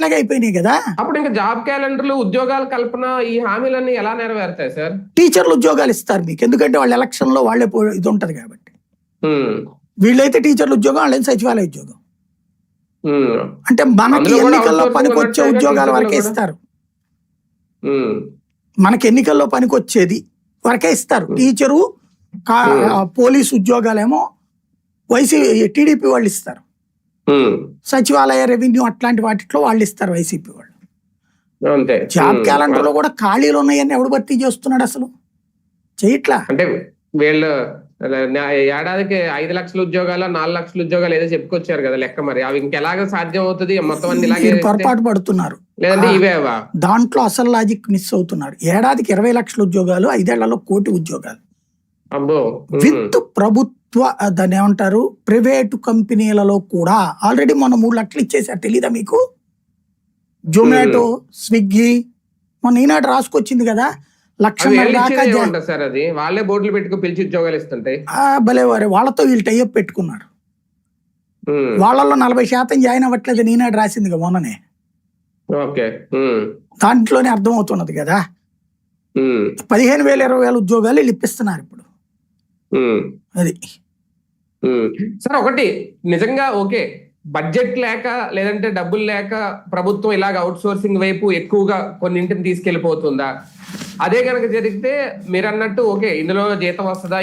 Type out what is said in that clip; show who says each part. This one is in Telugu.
Speaker 1: అట్లాగే అయిపోయినాయి కదా.
Speaker 2: అప్పుడు ఇంకా జాబ్ క్యాలెండర్లు, ఉద్యోగాల కల్పన, ఈ హామీలన్నీ ఎలా నెరవేరుతాయి సార్?
Speaker 1: టీచర్లు ఉద్యోగాలు ఇస్తారు మీకు, ఎందుకంటే వాళ్ళ ఎలక్షన్ లో వాళ్ళే ఇది ఉంటది కాబట్టి.
Speaker 2: ఉమ్,
Speaker 1: వీళ్ళైతే టీచర్ల ఉద్యోగం, వాళ్ళైతే సచివాలయ ఉద్యోగం.
Speaker 2: ఉమ్,
Speaker 1: అంటే మనకి
Speaker 2: అందులో కూడా
Speaker 1: ఎన్నికల్లో
Speaker 2: outsourcing
Speaker 1: పనికొచ్చే
Speaker 2: ఉన్నట్టుగా
Speaker 1: ఉద్యోగాల
Speaker 2: టీచర్లు
Speaker 1: వరకే
Speaker 2: కూడా.
Speaker 1: ఇస్తారు.
Speaker 2: ఉమ్,
Speaker 1: మనకి ఎన్నికల్లో పనికొచ్చేది వరకే ఇస్తారు. టీచరు పోలీసు ఉద్యోగాలేమో టీడీపీ వాళ్ళు ఇస్తారు.
Speaker 2: ఉమ్,
Speaker 1: సచివాలయ, రెవెన్యూ అట్లాంటి వాటిలో వాళ్ళు ఇస్తారు వైసీపీ వాళ్ళు.
Speaker 2: అంతే.
Speaker 1: జాబ్ క్యాలెండర్ లో కూడా ఖాళీలు ఉన్నాయని ఎవడు భర్తీ చేస్తున్నాడు అసలు? చేయట్లా.
Speaker 2: అంటే వీళ్ళు ఏడాదికి 5 లక్షల ఉద్యోగాలు, 4 లక్షల ఉద్యోగాలు ఏదో చెప్పుకొచ్చారు కదా లెక్క. మరి అవి ఇంకెలాగ సాధ్యం అవుతుంది? మొత్తం అన్ని ఇలాగే
Speaker 1: మీరు పొరపాటు పడుతున్నారు.
Speaker 2: లేదంటే ఇవేవా?
Speaker 1: దాంట్లో అసలు లాజిక్ మిస్ అవుతున్నారు. ఏడాదికి 20 లక్షల ఉద్యోగాలు, 5 ఏళ్లలో 1 కోటి ఉద్యోగాలు.
Speaker 2: అబ్బో.
Speaker 1: విత్ ప్రభుత్వ దాన్ని ఏమంటారు, ప్రైవేటు కంపెనీలలో కూడా ఆల్రెడీ మొన్న 3 లక్షలు ఇచ్చేసారు. తెలీదా మీకు? జొమాటో, స్విగ్గీ మొన్న ఈనాడు రాసుకొచ్చింది కదా, 1,00,000 దాకా.
Speaker 2: సార్ అది వాళ్ళే బోర్డులు పెట్టుకు పిలిచి ఉద్యోగాలు ఇస్తుంటాయి.
Speaker 1: భలేవారే, వాళ్ళతో వీళ్ళు టైఅప్ పెట్టుకున్నారు. వాళ్ళలో 40% జాయిన్ అవ్వట్లేదు ఈనాడు రాసింది కదా మొన్ననే.
Speaker 2: ఓకే.
Speaker 1: దాంట్లోనే అర్థమవుతున్నది కదా. 15,000 20,000 ఉద్యోగాలు వీళ్ళు ఇప్పిస్తున్నారు ఇప్పుడు. అది
Speaker 2: సార్ ఒకటి నిజంగా ఓకే, బడ్జెట్ లేక లేదంటే డబ్బులు లేక ప్రభుత్వం ఇలాగ అవుట్ సోర్సింగ్ వైపు ఎక్కువగా కొన్నింటిని తీసుకెళ్లిపోతుందా? అదే కనుక జరిగితే మీరు అన్నట్టు ఓకే, ఇందులో జీతం వస్తుందా,